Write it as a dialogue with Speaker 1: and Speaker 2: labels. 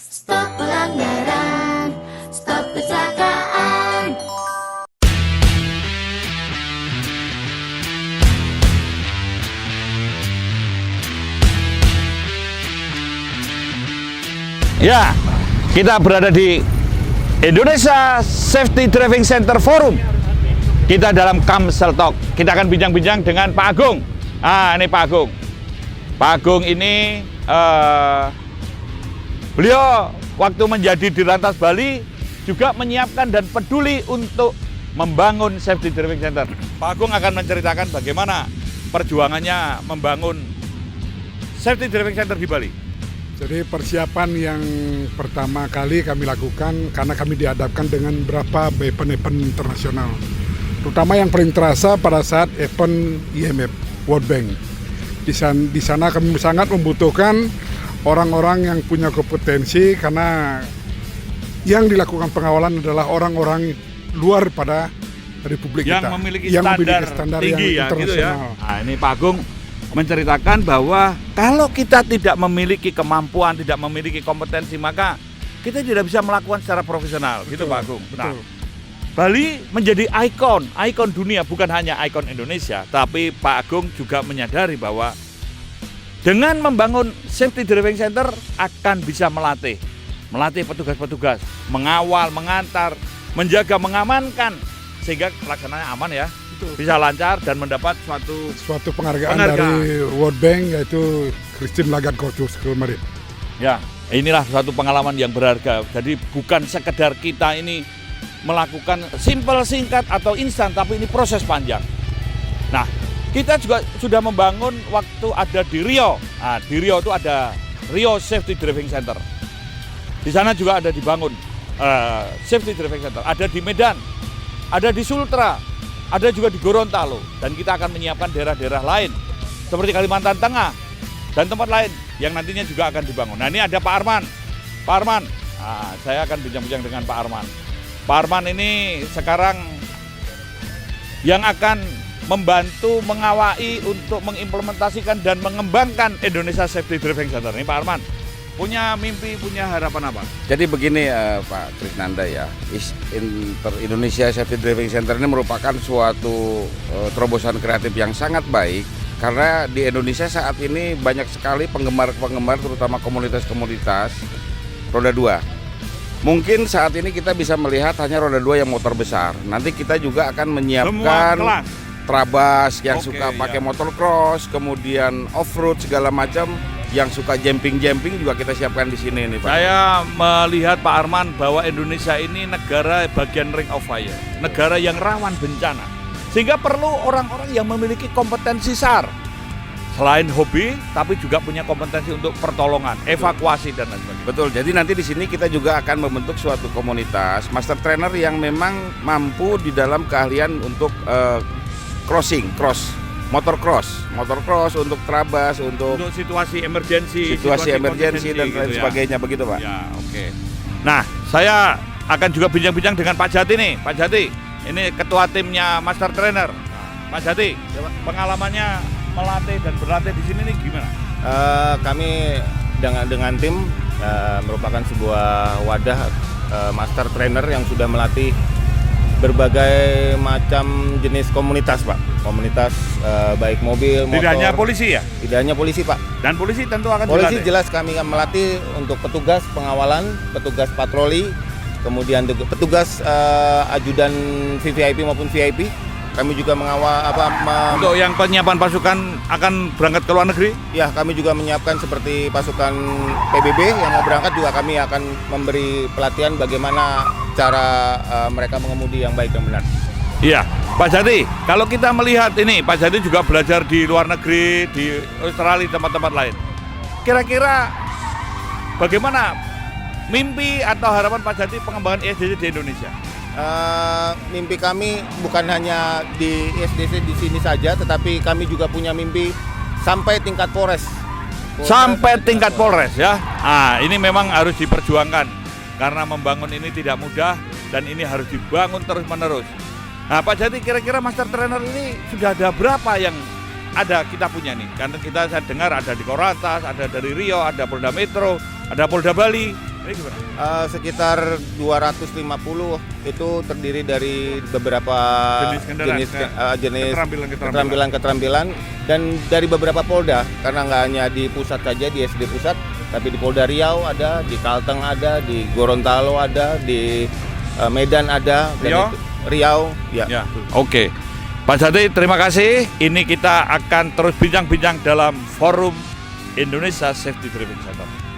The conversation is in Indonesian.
Speaker 1: Stop pelanggaran, stop kecelakaan.
Speaker 2: Ya, kita berada di Indonesia Safety Driving Center Forum. Kita dalam Kamsel Talk. Kita akan bincang-bincang dengan Pak Agung. Ini Pak Agung. Pak Agung ini beliau waktu menjadi Dirlantas Bali juga menyiapkan dan peduli untuk membangun Safety Driving Center. Pak Agung akan menceritakan bagaimana perjuangannya membangun Safety Driving Center di Bali.
Speaker 3: Jadi persiapan yang pertama kali kami lakukan karena kami dihadapkan dengan beberapa event-event internasional. Terutama yang paling terasa pada saat event IMF World Bank. Di sana kami sangat membutuhkan orang-orang yang punya kompetensi karena yang dilakukan pengawalan adalah orang-orang luar pada Republik
Speaker 2: yang
Speaker 3: kita.
Speaker 2: Memiliki
Speaker 3: yang
Speaker 2: standar,
Speaker 3: memiliki standar
Speaker 2: tinggi
Speaker 3: yang
Speaker 2: ya, gitu ya.
Speaker 3: internasional.
Speaker 2: Nah, ini Pak Agung menceritakan bahwa kalau kita tidak memiliki kemampuan, tidak memiliki kompetensi, maka kita tidak bisa melakukan secara profesional, gitu Pak Agung. Nah, Bali menjadi ikon dunia, bukan hanya ikon Indonesia, tapi Pak Agung juga menyadari bahwa dengan membangun Safety Driving Center akan bisa melatih petugas-petugas, mengawal, mengantar, menjaga, mengamankan, sehingga pelaksananya aman ya. Bisa lancar dan mendapat
Speaker 3: suatu penghargaan dari World Bank, yaitu Christine Lagarde Courtois kemarin.
Speaker 2: Ya, inilah suatu pengalaman yang berharga. Jadi bukan sekedar kita ini melakukan simple, singkat atau instan, tapi ini proses panjang. Nah, kita juga sudah membangun waktu ada di Rio. Nah, di Rio itu ada Rio Safety Driving Center. Di sana juga ada dibangun Safety Driving Center. Ada di Medan, ada di Sultra, ada juga di Gorontalo, dan kita akan menyiapkan daerah-daerah lain seperti Kalimantan Tengah dan tempat lain yang nantinya juga akan dibangun. Nah, ini ada Pak Arman. Pak Arman, saya akan bincang-bincang dengan Pak Arman. Pak Arman ini sekarang yang akan membantu mengawai untuk mengimplementasikan dan mengembangkan Indonesia Safety Driving Center. Ini Pak Arman punya mimpi, punya harapan apa?
Speaker 4: Jadi begini Pak Krisnanda ya, Indonesia Safety Driving Center ini merupakan suatu terobosan kreatif yang sangat baik karena di Indonesia saat ini banyak sekali penggemar-penggemar terutama komunitas-komunitas roda 2. Mungkin saat ini kita bisa melihat hanya roda 2 yang motor besar. Nanti kita juga akan menyiapkan trabas yang suka pakai motor cross, kemudian off-road segala macam. Yang suka jumping juga kita siapkan di sini nih Pak.
Speaker 2: Saya melihat Pak Arman bahwa Indonesia ini negara bagian Ring of Fire, negara yang rawan bencana, sehingga perlu orang-orang yang memiliki kompetensi SAR, selain hobi, tapi juga punya kompetensi untuk pertolongan, evakuasi dan lain sebagainya.
Speaker 4: Betul. Jadi nanti di sini kita juga akan membentuk suatu komunitas master trainer yang memang mampu di dalam keahlian untuk motor cross untuk trabas, untuk
Speaker 2: situasi emergensi
Speaker 4: dan lain sebagainya, begitu Pak.
Speaker 2: Ya, oke. Nah, saya akan juga bincang-bincang dengan Pak Jati nih. Pak Jati, ini ketua timnya Master Trainer. Pak Jati, pengalamannya melatih dan berlatih di sini nih gimana?
Speaker 5: Kami dengan tim merupakan sebuah wadah Master Trainer yang sudah melatih berbagai macam jenis komunitas Pak. Komunitas baik mobil, motor.
Speaker 2: Tidak hanya polisi ya?
Speaker 5: Tidak hanya polisi Pak.
Speaker 2: Dan polisi tentu akan
Speaker 5: polisi
Speaker 2: dilatih.
Speaker 5: Jelas kami akan melatih untuk petugas pengawalan, petugas patroli, kemudian petugas ajudan VVIP maupun VIP. Kami juga mengawal
Speaker 2: untuk yang penyiapan pasukan akan berangkat ke luar negeri?
Speaker 5: Ya, kami juga menyiapkan seperti pasukan PBB yang mau berangkat juga kami akan memberi pelatihan bagaimana cara mereka mengemudi yang baik dan benar.
Speaker 2: Iya, Pak Jati, kalau kita melihat ini, Pak Jati juga belajar di luar negeri, di Australia, tempat-tempat lain. Kira-kira bagaimana mimpi atau harapan Pak Jati pengembangan ISDC di Indonesia?
Speaker 5: Mimpi kami bukan hanya di ISDC di sini saja, tetapi kami juga punya mimpi sampai tingkat Polres.
Speaker 2: Sampai tingkat Polres ya. Ini memang harus diperjuangkan karena membangun ini tidak mudah dan ini harus dibangun terus-menerus. Nah, Pak Jati, kira-kira Master Trainer ini sudah ada berapa yang ada kita punya nih? Karena saya dengar ada di Korlantas, ada dari Rio, ada Polda Metro, ada Polda Bali. Ini gimana?
Speaker 5: Sekitar 250 itu terdiri dari beberapa
Speaker 2: Jenis kendaraan,
Speaker 5: jenis
Speaker 2: keterampilan.
Speaker 5: keterampilan dan dari beberapa Polda, karena nggak hanya di pusat saja, di SD pusat, tapi di Polda Riau ada, di Kalteng ada, di Gorontalo ada, di Medan ada, dan Riau ya.
Speaker 2: Ya, oke. Pak Jati, terima kasih. Ini kita akan terus bincang-bincang dalam forum Indonesia Safety Driving Center.